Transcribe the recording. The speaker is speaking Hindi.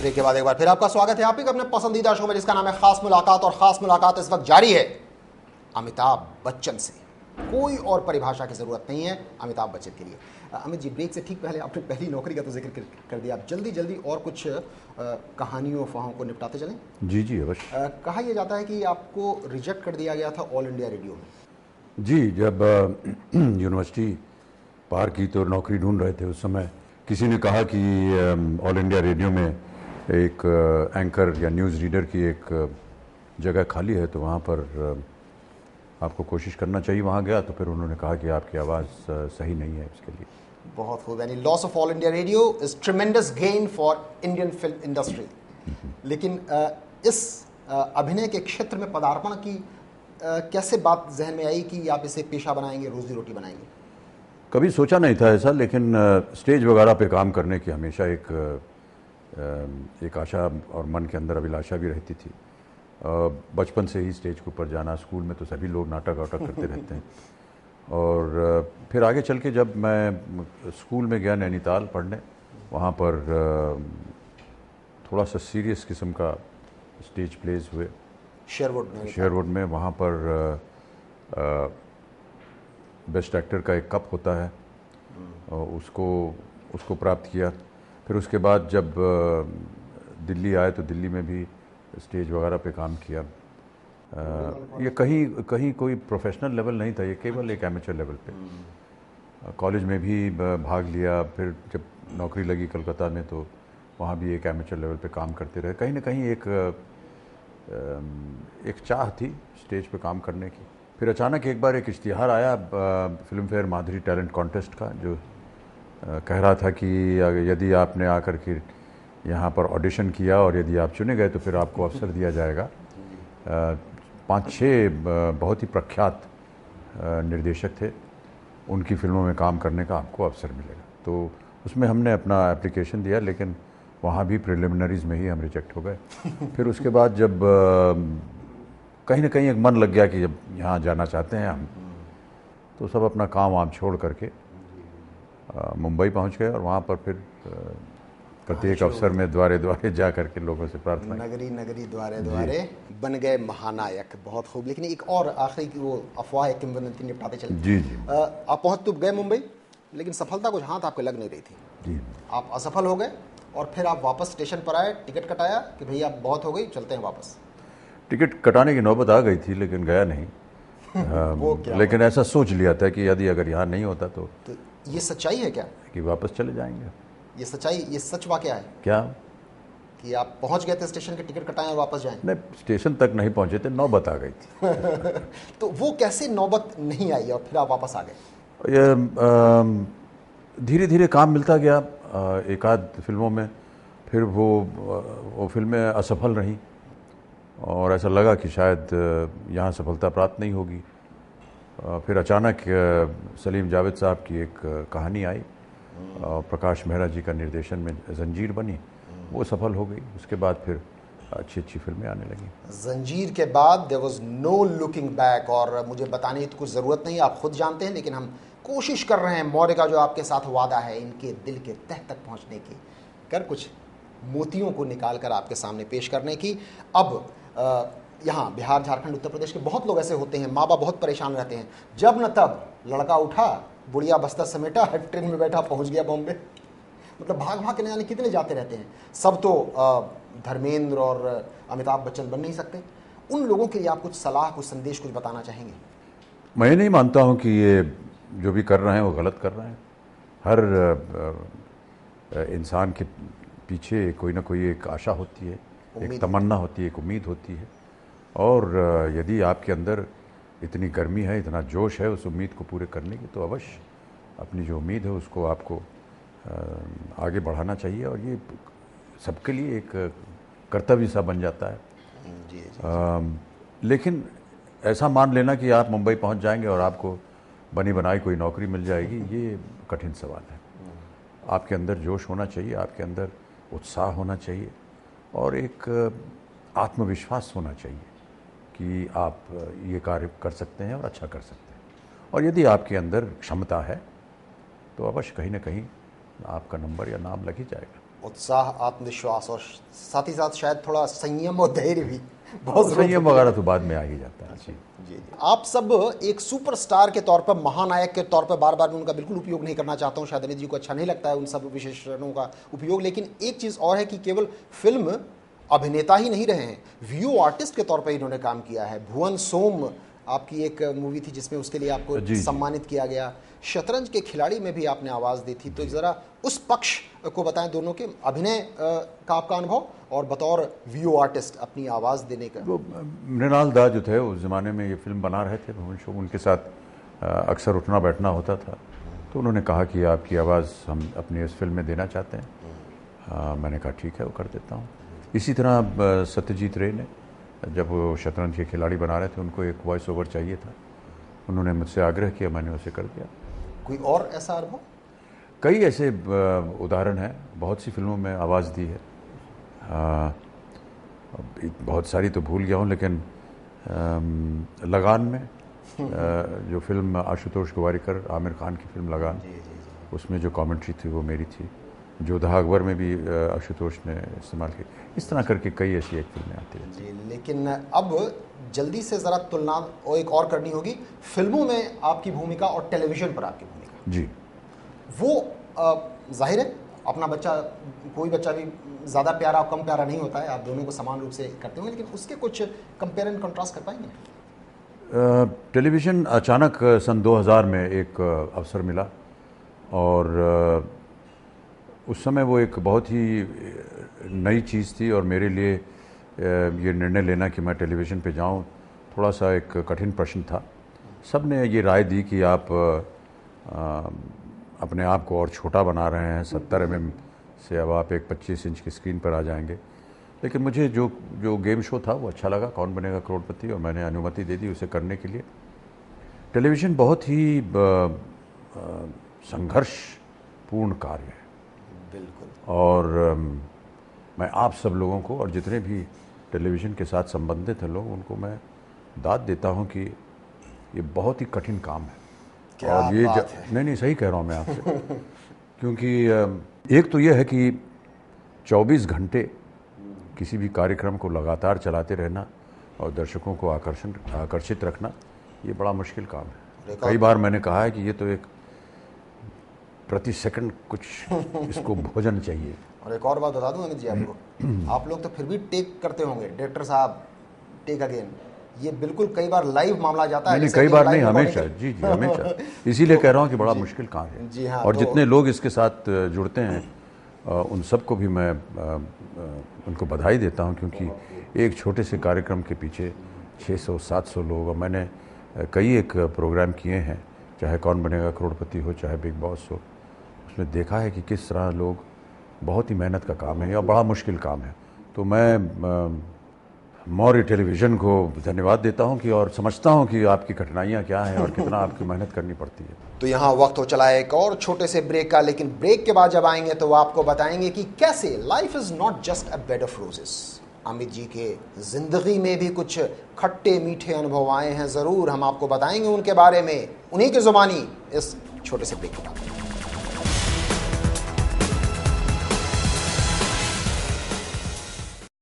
ब्रेक के बाद एक बार फिर आपका स्वागत है आप ही अपने पसंदीदा शो में जिसका नाम है खास मुलाकात। और खास मुलाकात इस वक्त जारी है अमिताभ बच्चन से। कोई और परिभाषा की जरूरत नहीं है अमिताभ बच्चन के लिए। अमित जी, ब्रेक से ठीक पहले आपने पहली नौकरी का तो जिक्र कर दिया। आप जल्दी जल्दी और कुछ कहानियों अफवाहों को निपटाते चलें। जी जी अवश्य। कहा यह जाता है कि आपको रिजेक्ट कर दिया गया था ऑल इंडिया रेडियो में। जी, जब यूनिवर्सिटी पार की तो नौकरी ढूंढ रहे थे, उस समय किसी ने कहा कि ऑल इंडिया रेडियो में एक एंकर या न्यूज़ रीडर की एक जगह खाली है, तो वहाँ पर आपको कोशिश करना चाहिए। वहाँ गया तो फिर उन्होंने कहा कि आपकी आवाज़ सही नहीं है इसके लिए। बहुत खूब। यानी loss of all India radio is tremendous gain for Indian film industry. लेकिन इस अभिनय के क्षेत्र में पदार्पण की कैसे बात जहन में आई कि आप इसे पेशा बनाएंगे, रोजी रोटी बनाएंगे? कभी सोचा नहीं था ऐसा, लेकिन स्टेज वगैरह पे काम करने की हमेशा एक आशा और मन के अंदर अभिलाषा भी रहती थी। बचपन से ही स्टेज के ऊपर जाना, स्कूल में तो सभी लोग नाटक वाटक करते रहते हैं। और फिर आगे चल के जब मैं स्कूल में गया नैनीताल पढ़ने, वहाँ पर थोड़ा सा सीरियस किस्म का स्टेज प्लेज हुए शेयरवुड में। वहाँ पर बेस्ट एक्टर का एक कप होता है, उसको प्राप्त किया। फिर उसके बाद जब दिल्ली आए तो दिल्ली में भी स्टेज वगैरह पे काम किया। ये कहीं कोई प्रोफेशनल लेवल नहीं था, ये केवल एक एमेचर लेवल पे। कॉलेज में भी भाग लिया। फिर जब नौकरी लगी कलकत्ता में तो वहाँ भी एक एमेचर लेवल पे काम करते रहे। कहीं ना कहीं एक चाह थी स्टेज पे काम करने की। फिर अचानक एक बार एक इश्तिहार आया फिल्म फेयर माधुरी टैलेंट कॉन्टेस्ट का, जो कह रहा था कि यदि आपने आकर के यहाँ पर ऑडिशन किया और यदि आप चुने गए तो फिर आपको अवसर दिया जाएगा। 5-6 बहुत ही प्रख्यात निर्देशक थे, उनकी फिल्मों में काम करने का आपको अवसर मिलेगा। तो उसमें हमने अपना एप्लीकेशन दिया, लेकिन वहाँ भी प्रिलिमिनरीज में ही हम रिजेक्ट हो गए। फिर उसके बाद जब कहीं ना कहीं एक मन लग गया कि जब यहाँ जाना चाहते हैं हम, तो सब अपना काम वाम छोड़ करके मुंबई पहुँच गए। और वहाँ पर फिर प्रत्येक अवसर में द्वारे द्वारे जा करके लोगों से प्रार्थना, नगरी नगरी द्वारे द्वारे बन गए महानायक। बहुत खूब। लेकिन एक और आखिरी की वो अफवाह है, किंवदंती निपटाते चले। जी जी। आप पहुँच तो गए मुंबई, लेकिन सफलता कुछ हाथ आपके लग नहीं रही थी। जी। आप असफल हो गए और फिर आप वापस स्टेशन पर आए, टिकट कटाया कि भैया बहुत हो गई, चलते हैं वापस। टिकट कटाने की नौबत आ गई थी, लेकिन गया नहीं। लेकिन ऐसा सोच लिया था कि यदि अगर यहाँ नहीं होता तो ये सच्चाई है क्या कि वापस चले जाएंगे? ये सच्चाई, ये सच वाकया है क्या कि आप पहुंच गए थे स्टेशन के, टिकट कटाएं और वापस जाएं? नहीं, स्टेशन तक नहीं पहुंचे थे, नौबत आ गई थी। तो वो कैसे नौबत नहीं आई और फिर आप वापस आ गए? ये धीरे धीरे काम मिलता गया एक आध फिल्मों में। फिर वो फिल्में असफल रहीं और ऐसा लगा कि शायद यहाँ सफलता प्राप्त नहीं होगी। फिर अचानक सलीम जावेद साहब की एक कहानी आई और प्रकाश मेहरा जी का निर्देशन में जंजीर बनी, वो सफल हो गई। उसके बाद फिर अच्छी अच्छी फिल्में आने लगी। जंजीर के बाद there was no looking back. और मुझे बताने की तो कुछ ज़रूरत नहीं, आप खुद जानते हैं। लेकिन हम कोशिश कर रहे हैं मौर्य का जो आपके साथ वादा है इनके दिल के तह तक पहुंचने की, कर कुछ मोतियों को निकाल कर आपके सामने पेश करने की। अब यहाँ बिहार, झारखंड, उत्तर प्रदेश के बहुत लोग ऐसे होते हैं, माँ बाप बहुत परेशान रहते हैं। जब न तब लड़का उठा, बुढ़िया बस्ता समेटा, ट्रेन में बैठा, पहुँच गया बॉम्बे। मतलब भाग भाग के न जाने कितने जाते रहते हैं। सब तो धर्मेंद्र और अमिताभ बच्चन बन नहीं सकते। उन लोगों के लिए आप कुछ सलाह, कुछ संदेश, कुछ बताना चाहेंगे? मैं नहीं मानता हूँ कि ये जो भी कर रहे हैं वो गलत कर रहे हैं। हर इंसान के पीछे कोई ना कोई एक आशा होती है, एक तमन्ना होती है, एक उम्मीद होती है। और यदि आपके अंदर इतनी गर्मी है, इतना जोश है उस उम्मीद को पूरे करने की, तो अवश्य अपनी जो उम्मीद है उसको आपको आगे बढ़ाना चाहिए। और ये सबके लिए एक कर्तव्य सा बन जाता है। लेकिन ऐसा मान लेना कि आप मुंबई पहुंच जाएंगे और आपको बनी बनाई कोई नौकरी मिल जाएगी, ये कठिन सवाल है। आपके अंदर जोश होना चाहिए, आपके अंदर उत्साह होना चाहिए और एक आत्मविश्वास होना चाहिए कि आप ये कार्य कर सकते हैं और अच्छा कर सकते हैं। और यदि आपके अंदर क्षमता है तो अवश्य कहीं ना कहीं आपका नंबर या नाम लग ही जाएगा। उत्साह, आत्मविश्वास और साथ ही साथ शायद थोड़ा संयम और धैर्य भी बहुत संयम वगैरह तो बाद में आ ही जाता है। जी जी। आप सब एक सुपरस्टार के तौर पर, महानायक के तौर पर, बार बार मैं उनका बिल्कुल उपयोग नहीं करना चाहता हूं, शायद अमित जी को अच्छा नहीं लगता है उन सब विशेषणों का उपयोग, लेकिन एक चीज़ और है कि केवल फिल्म अभिनेता ही नहीं रहे हैं, वीओ आर्टिस्ट के तौर पर इन्होंने काम किया है। भुवन सोम आपकी एक मूवी थी जिसमें उसके लिए आपको सम्मानित किया गया। शतरंज के खिलाड़ी में भी आपने आवाज़ दी थी। तो ज़रा उस पक्ष को बताएं, दोनों के अभिनय का आपका अनुभव और बतौर वीओ आर्टिस्ट अपनी आवाज़ देने का। मृणाल दा जो थे उस ज़माने में ये फिल्म बना रहे थे, भुवन सोम उनके साथ अक्सर उठना बैठना होता था। तो उन्होंने कहा कि आपकी आवाज़ हम अपनी इस फिल्म में देना चाहते हैं। मैंने कहा ठीक है, वो कर देता हूँ। इसी तरह सत्यजीत रे ने, जब वो शतरंज के खिलाड़ी बना रहे थे, उनको एक वॉइस ओवर चाहिए था, उन्होंने मुझसे आग्रह किया, मैंने उसे कर दिया। कोई और ऐसा अनुभव? कई ऐसे उदाहरण हैं, बहुत सी फिल्मों में आवाज़ दी है। बहुत सारी तो भूल गया हूँ, लेकिन लगान में जो फिल्म आशुतोष गोवारिकर, आमिर खान की फिल्म लगान, उसमें जो कमेंट्री थी वो मेरी थी। जोधा अकबर में भी आशुतोष ने इस्तेमाल की। इस तरह करके कई ऐसी एक फिल्में आती हैं जी। लेकिन अब जल्दी से ज़रा तुलना और एक और करनी होगी, फिल्मों में आपकी भूमिका और टेलीविज़न पर आपकी भूमिका। जी। वो जाहिर है अपना बच्चा, कोई बच्चा भी ज़्यादा प्यारा और कम प्यारा नहीं होता है, आप दोनों को समान रूप से करते होंगे, लेकिन उसके कुछ कंपेयर एंड कंट्रास्ट कर पाएंगे? टेलीविज़न अचानक सन 2000 में एक अवसर मिला, और उस समय वो एक बहुत ही नई चीज़ थी, और मेरे लिए ये निर्णय लेना कि मैं टेलीविज़न पे जाऊं थोड़ा सा एक कठिन प्रश्न था। सब ने ये राय दी कि आप अपने आप को और छोटा बना रहे हैं, 70 mm से अब आप एक 25 इंच की स्क्रीन पर आ जाएंगे। लेकिन मुझे जो गेम शो था वो अच्छा लगा, कौन बनेगा करोड़पति, और मैंने अनुमति दे दी उसे करने के लिए। टेलीविज़न बहुत ही संघर्षपूर्ण कार्य है, बिल्कुल। और मैं आप सब लोगों को और जितने भी टेलीविज़न के साथ संबंधित हैं लोग, उनको मैं दाद देता हूं कि ये बहुत ही कठिन काम है। क्या और ये बात है। नहीं सही कह रहा हूं मैं आपसे क्योंकि एक तो ये है कि 24 घंटे किसी भी कार्यक्रम को लगातार चलाते रहना और दर्शकों को आकर्षित रखना, ये बड़ा मुश्किल काम है। कई बार मैंने कहा है कि ये तो एक प्रति सेकंड कुछ इसको भोजन चाहिए। और एक और बात बता दूं अमित जी आपको, आप लोग तो फिर भी टेक करते होंगे, डायरेक्टर साहब टेक अगेन, ये बिल्कुल कई बार लाइव मामला जाता है। नहीं, कई बार नहीं, हमेशा। जी हमेशा। इसीलिए कह रहा हूँ कि बड़ा मुश्किल काम है। जी हाँ। और जितने लोग इसके साथ जुड़ते हैं उन सबको भी मैं उनको बधाई देता हूँ, क्योंकि एक छोटे से कार्यक्रम के पीछे 600-700 लोग, और मैंने कई एक प्रोग्राम किए हैं, चाहे कौन बनेगा करोड़पति हो, चाहे बिग बॉस हो, उसमें देखा है कि किस तरह लोग, बहुत ही मेहनत का काम है और बड़ा मुश्किल काम है। तो मैं मौर्य टेलीविज़न को धन्यवाद देता हूं कि, और समझता हूं कि आपकी कठिनाइयां क्या हैं और कितना आपकी मेहनत करनी पड़ती है। तो यहाँ वक्त हो चला है एक और छोटे से ब्रेक का, लेकिन ब्रेक के बाद जब आएंगे तो वो आपको बताएंगे कि कैसे life is not just a bed of roses. Amit ji के ज़िंदगी में भी कुछ खट्टे मीठे अनुभव आए हैं, ज़रूर हम आपको बताएंगे उनके बारे में, उन्हीं की ज़ुबानी, इस छोटे से ब्रेक के बाद।